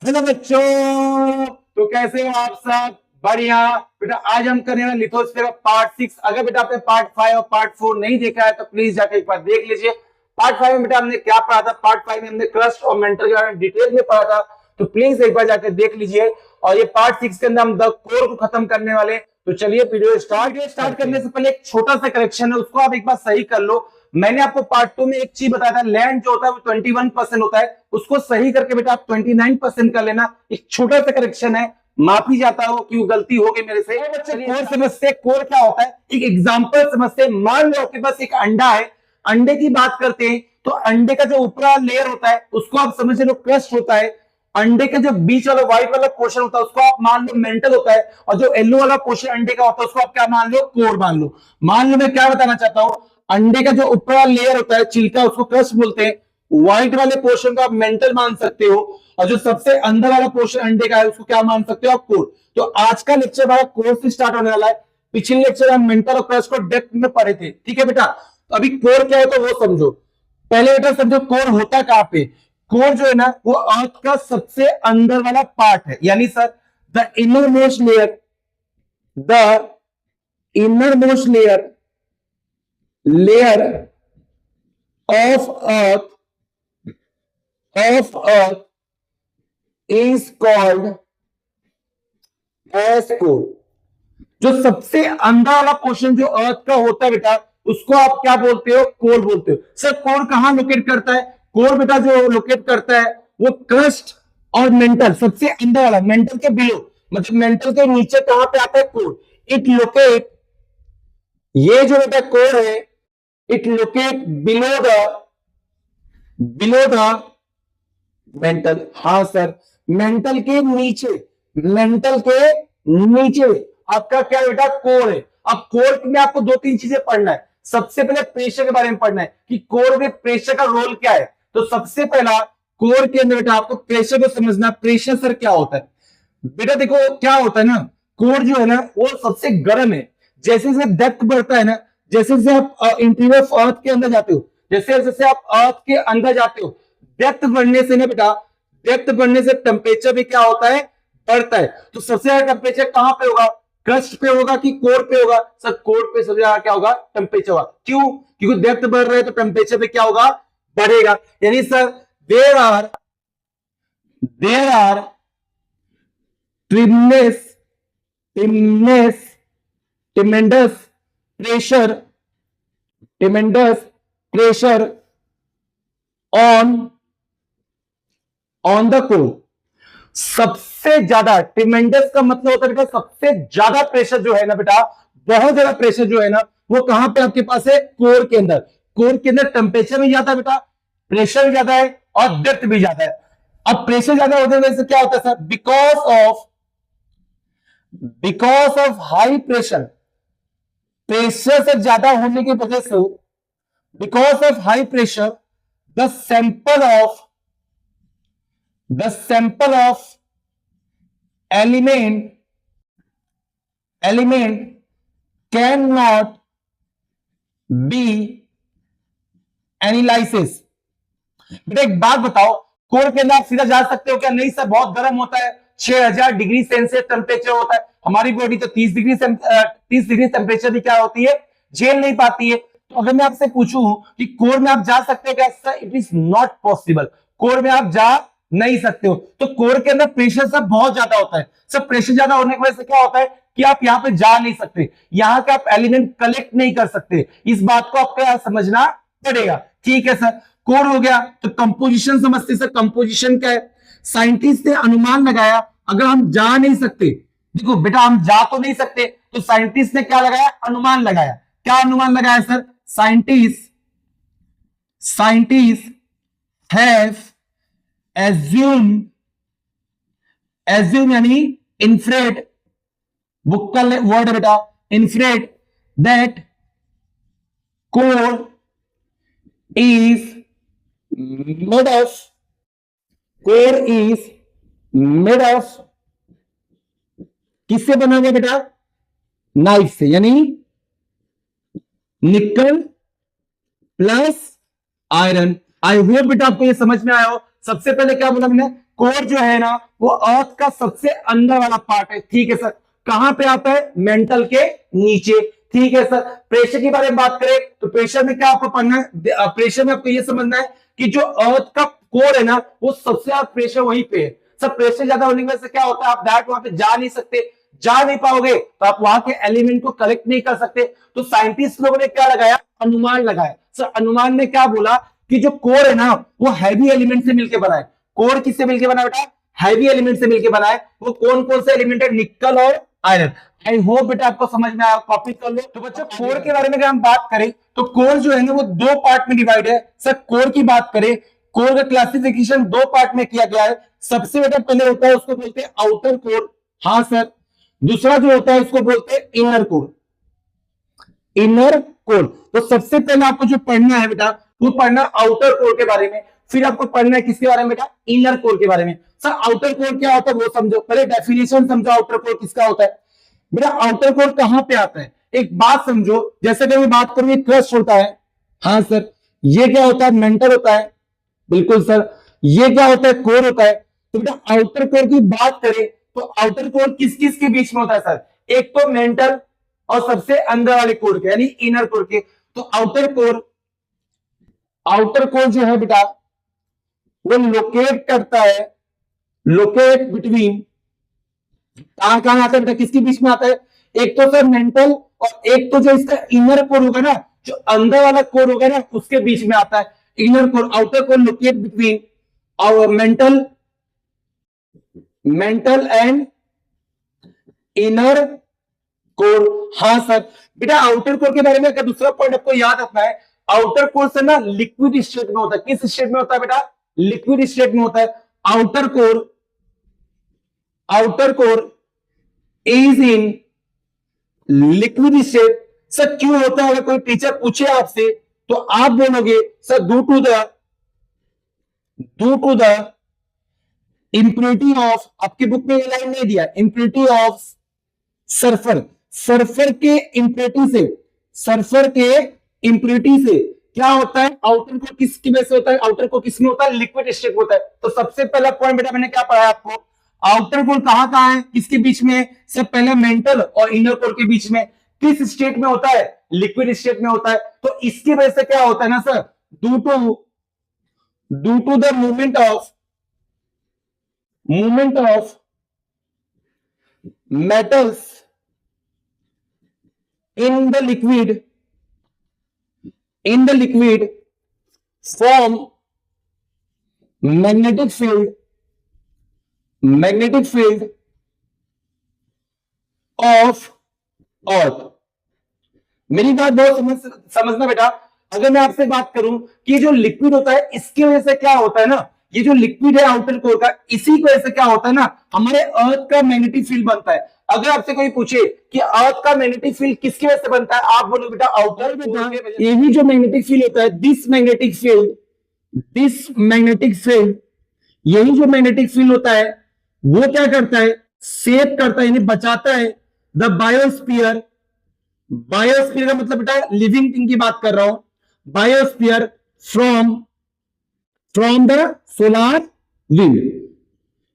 Hello बच्चों, तो कैसे हो आप सब? बढ़िया बेटा। आज हम करने वाले लिथोस्फीयर पार्ट 6। अगर बेटा आपने पार्ट 5 और पार्ट 4 नहीं देखा है तो प्लीज जाकर एक बार देख लीजिए। पार्ट 5 में बेटा हमने क्या पढ़ा था? पार्ट 5 में हमने क्रस्ट और मेंटल के बारे में डिटेल में पढ़ा था, तो प्लीज एक बार जाकर देख लीजिए। और ये पार्ट 6 के अंदर हम द कोर को खत्म करने वाले। तो चलिए वीडियो स्टार्ट करने से पहले एक छोटा सा करेक्शन है, उसको आप एक बार सही कर लो। मैंने आपको पार्ट 2 में एक चीज बताया था, लैंड जो होता है वो 21% होता है, उसको सही करके बेटा आप 29% कर लेना। एक छोटा सा करेक्शन है, माफी चाहता हूं कि गलती हो गई मेरे से। बच्चे कोर समझते, कोर क्या होता है एक एग्जांपल समझते। मान लो आपके पास एक अंडा है, अंडे की बात करते हैं तो अंडे का जो ऊपरा लेयर होता है उसको आप समझ लो क्रस्ट होता है। अंडे का जो बीच वाला व्हाइट वाला पोर्शन होता है उसको आप मान लो मेंटल होता है, और जो येलो वाला पोर्शन अंडे का होता है उसको आप क्या मान लो? कोर मान लो। मान लो मैं क्या बताना चाहता हूं, अंडे का जो ऊपरा लेयर होता है छिलका उसको क्रस्ट बोलते हैं, व्हाइट वाले पोर्शन को आप मेंटल मान सकते हो, और जो सबसे अंदर वाला पोर्शन अंडे का है उसको क्या मान सकते हो? आप कोर। तो आज का लेक्चर हमारा कोर से स्टार्ट होने वाला है। पिछले लेक्चर हम मेंटल और क्रस्ट को डेप्थ में पढ़े थे, ठीक है बेटा? तो अभी कोर क्या है तो वो समझो। पहले बेटा समझो कोर होता कहां पे। कोर जो है ना वो अर्थ का सबसे अंदर वाला पार्ट है, यानी sir the inner most layer, the inner most layer of earth is called as core। जो सबसे अंदर वाला पोर्शन जो अर्थ का होता है बेटा उसको आप क्या बोलते हो? कोर बोलते हो। सर कोर कहां लोकेट करता है? कोर बेटा जो लोकेट करता है वो क्रस्ट और मेंटल, सबसे अंदर वाला, मेंटल के बिलो, मतलब मेंटल के नीचे कहां पे आता है? कोर। इट लोकेट, ये जो बेटा कोर है, it locate below the mental. हाँ सर, मेंटल के नीचे, मेंटल के नीचे आपका क्या बेटा? कोर है। अब कोर में आपको दो तीन चीजें पढ़ना है। सबसे पहले प्रेशर के बारे में पढ़ना है कि कोर में प्रेशर का रोल क्या है। तो सबसे पहला कोर के अंदर बेटा आपको प्रेशर को समझना। प्रेशर सर क्या होता है बेटा? देखो क्या होता है ना, कोर जो है ना वो सबसे गर्म है। जैसे जैसे डेप्थ बढ़ता है ना, जैसे जैसे आप इंटीरियर ऑफ अर्थ के अंदर जाते हो, जैसे जैसे आप अर्थ के अंदर जाते हो, डेप्थ बढ़ने से ना बेटा, डेप्थ बढ़ने से टेम्परेचर भी क्या होता है? बढ़ता है। तो सबसे ज्यादा टेम्परेचर कहां पे होगा? क्रस्ट पे होगा कि कोर पे होगा? सर कोर पे सबसे ज्यादा क्या होगा? टेम्परेचर होगा। क्यों? क्योंकि डेप्थ बढ़ रहा है तो टेम्परेचर पे क्या होगा? बढ़ेगा। यानी sir there are trimness trimness tremendous pressure, tremendous pressure on the core. सबसे ज्यादा, ट्रिमेंडस का मतलब होता है बेटा सबसे ज्यादा प्रेशर जो है ना बेटा, बहुत ज्यादा प्रेशर जो है ना वो कहां पे आपके पास है? कोर के अंदर। कोर के अंदर टेम्परेचर भी ज्यादा है बेटा, प्रेशर भी ज्यादा है और डेप्थ भी ज्यादा है। अब प्रेशर ज्यादा होने से क्या होता है sir? Because of high pressure, pressure से ज्यादा होने की वजह से, because of high pressure the sample of element cannot be analysis। बेटा एक बात बताओ, कोर के अंदर आप सीधा जा सकते हो क्या? नहीं सर, बहुत गर्म होता है, 6000 डिग्री सेल्सियस टेम्परेचर होता है। हमारी बॉडी तो 30 डिग्री टेम्परेचर भी क्या होती है? झेल नहीं पाती है। तो अगर मैं आपसे पूछूं कि कोर में आप जा सकते हो क्या? Sir it is not possible, core में आप जा नहीं सकते हो। तो कोर के अंदर प्रेशर सब बहुत ज्यादा होता है। सब प्रेशर ज्यादा होने की वजह से क्या होता है कि आप यहां पे जा नहीं सकते, यहां का आप एलिमेंट कलेक्ट नहीं कर सकते। इस बात को आपको यहां समझना पड़ेगा। ठीक है सर, कोर हो गया। तो कंपोजिशन समझते सर, कंपोजिशन क्या है? साइंटिस्ट ने अनुमान लगाया, अगर हम जा नहीं सकते, देखो बेटा हम जा तो नहीं सकते, तो साइंटिस्ट ने क्या लगाया? अनुमान लगाया। क्या अनुमान लगाया सर? साइंटिस्ट हैव एज्यूम यानी इन्फ्रेड, बुक का वर्ड है बेटा, inferred that core is made of core is made of किससे बना हुआ बेटा? नाइफ से, यानी nickel plus iron. I hope बेटा आपको ये समझ में आया हो। सबसे पहले क्या बोला मैंने? कोर जो है ना वो अर्थ का सबसे अंदर वाला पार्ट है, ठीक है सर। कहां पे आता है? मेंटल के नीचे, ठीक है सर। प्रेशर के बारे में बात करें तो प्रेशर में क्या आपको पढ़ना है? प्रेशर में आपको ये समझना है कि जो अर्थ का कोर है ना वो सबसे ज्यादा प्रेशर वहीं पे है सर। प्रेशर ज्यादा होने की वजह से क्या होता है, आप डायरेक्ट वहां पे जा नहीं सकते, जा नहीं पाओगे तो आप वहां के एलिमेंट को कलेक्ट नहीं कर सकते। तो साइंटिस्ट लोगों ने क्या लगाया? अनुमान लगाया सर। अनुमान ने क्या बोला कि जो कोर है ना वो हैवी एलिमेंट से मिलकर बना है। कोर किससे मिलकर बना बेटा? हैवी एलिमेंट से मिलकर बना है। वो कौन कौन से एलिमेंट है? निकल और आयरन। आई होप बेटा आपको समझ में आया, कॉपी कर लो। तो बच्चों कोर के बारे में अगर हम बात करें तो कोर जो है ना वो दो पार्ट में डिवाइड है सर। कोर की बात करें, कोर का क्लासिफिकेशन दो पार्ट में किया गया है। सबसे बेटा पहले होता है उसको बोलते हैं आउटर कोर, हाँ सर। दूसरा जो होता है उसको बोलते हैं इनर कोर, इनर कोर। तो सबसे पहले आपको जो पढ़ना है बेटा वो पढ़ना आउटर कोर के बारे में, फिर आपको पढ़ना है किसके बारे में बेटा? इनर कोर के बारे में। सर आउटर कोर क्या होता है वो समझो, पहले डेफिनेशन समझो आउटर कोर किसका होता है बेटा। आउटर कोर कहां पे आता है? एक बात समझो, जैसे कि मैं बात करूं क्रस्ट होता है, हाँ सर। ये क्या होता है? मेंटल होता है, बिल्कुल सर। ये क्या होता है? कोर होता है। तो बेटा आउटर कोर की बात करें तो आउटर कोर किस किस के बीच में होता है सर? एक तो मेंटल और सबसे अंदर वाले कोर के यानी इनर कोर के। तो आउटर कोर जो है बेटा वो लोकेट करता है, लोकेट बिटवीन, कहां कहां आता है बेटा? किसके बीच में आता है? एक तो सर मेंटल और एक तो जो इसका इनर कोर होगा ना, जो अंदर वाला कोर होगा ना उसके बीच में आता है inner core. Outer core locate between और मेंटल एंड इनर कोर, हाँ सर। बेटा आउटर कोर के बारे में का दूसरा पॉइंट आपको याद रखना है, आउटर कोर से ना लिक्विड स्टेट में होता है। किस स्टेट में होता है बेटा? लिक्विड स्टेट में होता है। Outer core is in liquid state. Sir क्यों होता है? अगर कोई टीचर पूछे आपसे तो आप बोलोगे sir due to the impurity of, आपकी बुक में ये लाइन नहीं दिया, इंप्योरिटी ऑफ सल्फर के इंप्योरिटी से क्या होता है? आउटर कोर किसकी वजह से होता है? आउटर कोर किसमें होता है? लिक्विड स्टेट में होता है। तो सबसे पहला पॉइंट बेटा मैंने क्या पढ़ा आपको? आउटर कोर कहां है? किसके बीच में? सब पहले मेंटल और इनर कोर के बीच में। किस स्टेट में होता है? लिक्विड स्टेट में होता है। तो इसकी वजह से क्या होता है ना sir, due to the movement of metals in the liquid form magnetic field of earth। मेरी बात बहुत समझना बेटा। अगर मैं आपसे बात करूं कि जो लिक्विड होता है इसकी वजह से क्या होता है ना, ये जो लिक्विड है आउटर कोर का, इसी की वजह से क्या होता है ना हमारे अर्थ का मैग्नेटिक फील्ड बनता है। अगर आपसे कोई पूछे कि अर्थ का मैग्नेटिक फील्ड किसकी वजह से बनता है, आप बोलो बेटा आउटर कोर। यही जो मैग्नेटिक फील्ड होता है, दिस मैग्नेटिक फील्ड, यही जो मैग्नेटिक फील्ड होता है वो क्या करता है? सेव करता है यानी बचाता है द बायोस्फीयर। बायोस्फीयर का मतलब बेटा लिविंग थिंग की बात कर रहा हूं। Biosphere from the solar wind.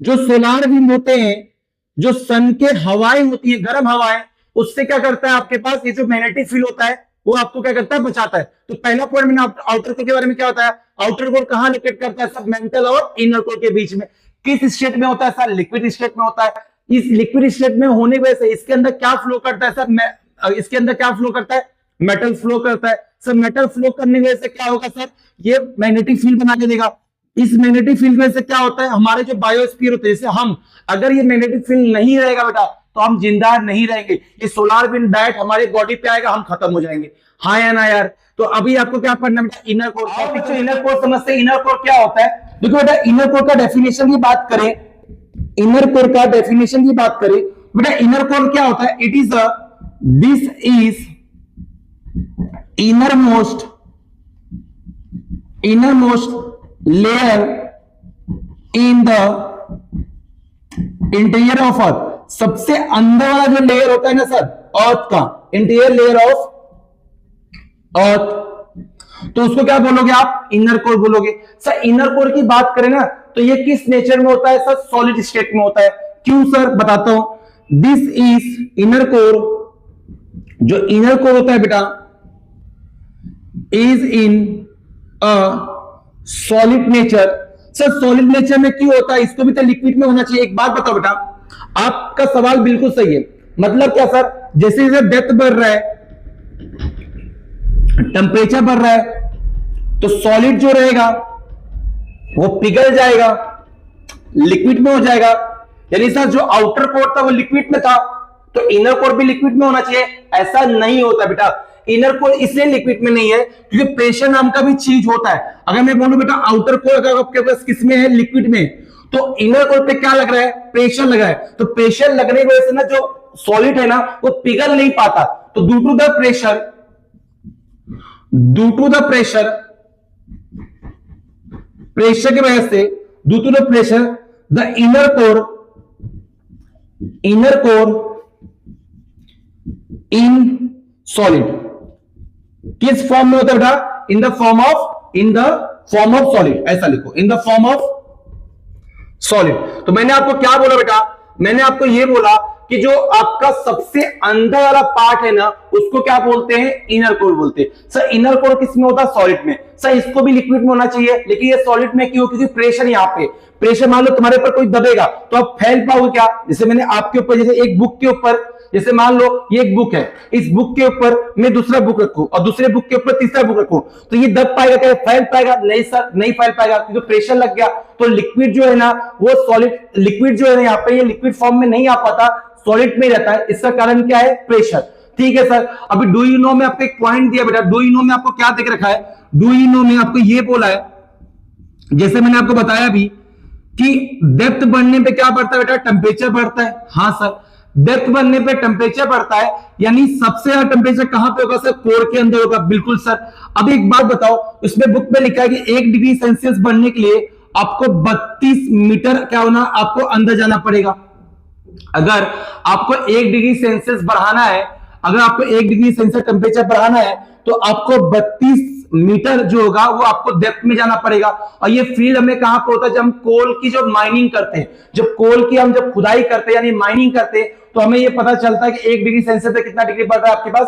जो सोलार विंड होते हैं, जो सन के हवाएं होती है, गर्म हवाएं, उससे क्या करता है आपके पास ये जो मैग्नेटिक फील्ड होता है वो आपको क्या करता है? बचाता है। तो पहला पॉइंट मैंने आउटर कोर के बारे में क्या होता है? आउटर कोर कहां लोकेट करता है? सब मेंटल और इनर कोर के बीच में। किस स्टेट में होता है सर? लिक्विड स्टेट में होता है। इस लिक्विड स्टेट में होने की वजह से इसके अंदर क्या फ्लो करता है सर? इसके अंदर क्या फ्लो करता है? मेटल फ्लो करता है सर। मेटल फ्लो करने की वजह से क्या होगा सर? ये मैग्नेटिक फील्ड बना के देगा। इस मैग्नेटिक फील्ड में से क्या होता है? हमारे जो बायोस्फीयर होते हैं, जैसे हम, अगर ये मैग्नेटिक फील्ड नहीं रहेगा बेटा तो हम जिंदा नहीं रहेंगे। ये सोलार विंड डायरेक्ट हमारे बॉडी पे आएगा, हम खत्म हो जाएंगे, हाँ या ना यार? तो अभी आपको क्या पढ़ना बेटा? Inner core. इनर कोर समझते हैं। इनर कोर क्या होता है? देखो बेटा इनर कोर का डेफिनेशन की बात करें, बेटा इनर कोर क्या होता है? It is this is innermost layer in the interior of earth। सबसे अंदर वाला जो लेयर होता है ना सर अर्थ का, इंटीरियर लेयर ऑफ अर्थ। तो उसको क्या बोलोगे आप? इनर कोर बोलोगे। सर इनर कोर की बात करें ना तो ये किस नेचर में होता है सर? सॉलिड स्टेट में होता है। क्यों सर? बताता हूं। दिस इज इनर कोर, जो इनर कोर होता है बेटा is in a solid nature. Sir solid nature में क्यों होता है? इसको भी तो लिक्विड में होना चाहिए। एक बात बताओ बेटा, आपका सवाल बिल्कुल सही है। मतलब क्या सर? जैसे जैसे डेप्थ बढ़ रहा है, टेम्परेचर बढ़ रहा है, तो सॉलिड जो रहेगा वो पिघल जाएगा, लिक्विड में हो जाएगा। यानी सर जो आउटर कोर था वो लिक्विड में था, तो इनर कोर भी लिक्विड में होना चाहिए। ऐसा नहीं होता बेटा। इनर कोर इसलिए लिक्विड में नहीं है क्योंकि प्रेशर नाम का भी चीज होता है। अगर मैं बोलूं बेटा आउटर कोर अगर आपके पास किस में है? लिक्विड में, तो इनर कोर पे क्या लग रहा है? प्रेशर लगा है। तो प्रेशर लगने की वजह से ना जो सॉलिड है ना वो पिघल नहीं पाता। तो due to the pressure, pressure की वजह से, due to the pressure the inner core in solid किस फॉर्म में होता है बेटा? In the form of solid. ऐसा लिखो, in the form of solid. तो मैंने आपको क्या बोला बेटा? मैंने आपको यह बोला कि जो आपका सबसे अंदर वाला पार्ट है ना उसको क्या बोलते हैं? इनर कोर बोलते हैं। सर इनर कोर किस में होता है? सॉलिड में। सर इसको भी लिक्विड में होना चाहिए, लेकिन ये सॉलिड में क्यों? क्योंकि प्रेशर यहाँ पे, प्रेशर मान लो तुम्हारे ऊपर कोई दबेगा तो आप फैल पाओगे क्या? जैसे मैंने आपके ऊपर, जैसे एक बुक के ऊपर, जैसे मान लो ये एक बुक है, इस बुक के ऊपर मैं दूसरा बुक रखूं और दूसरे बुक के ऊपर तीसरा बुक रखूं, तो ये दब पाएगा क्या? फैल पाएगा? नहीं सर, नहीं फैल पाएगा क्योंकि प्रेशर लग गया। तो लिक्विड जो है ना वो सॉलिड, लिक्विड जो है ना यहाँ पे ये लिक्विड फॉर्म में नहीं आ पाता, सॉलिड में रहता है। इसका कारण क्या है? प्रेशर। ठीक है सर। अभी डू यू नो में आपको एक पॉइंट दिया बेटा। डू यू नो में आपको क्या देख रखा है? डू यू नो में आपको ये बोला है, जैसे मैंने आपको बताया भी कि डेप्थ बढ़ने पे क्या बढ़ता है बेटा? टेम्परेचर बढ़ता है। हाँ सर, डेप्थ बढ़ने पे टेम्परेचर बढ़ता है, यानी सबसे ज्यादा टेम्परेचर कहां पे होगा सर? कोर के अंदर होगा। बिल्कुल सर। अब एक बात बताओ, उसमें बुक में लिखा है कि 1 डिग्री सेल्सियस बढ़ने के लिए आपको 32 मीटर क्या होना? आपको अंदर जाना पड़ेगा। अगर आपको 1 डिग्री सेल्सियस बढ़ाना है, अगर आपको 1 डिग्री सेल्सियस टेम्परेचर बढ़ाना है तो आपको 32 मीटर जो होगा वो आपको डेप्थ में जाना पड़ेगा। और ये फील्ड हमें कहां पे होता है? जब हम कोल की जो माइनिंग करते हैं, जब कोल की हम जब खुदाई करते हैं यानी माइनिंग करते हैं, तो हमें ये पता चलता है कि 1 डिग्री सेल्सियस पे कितना डिग्री बढ़ रहा है आपके पास?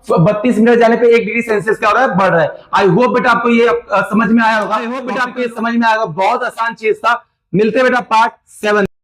32 मीटर जाने पे 1 डिग्री सेल्सियस क्या हो रहा है? बढ़ रहा है। आई होप बेटा आपको ये समझ में आया होगा। आई होप बेटा आपको ये समझ में आएगा। बहुत आसान चीज था। मिलते बेटा पार्ट 7।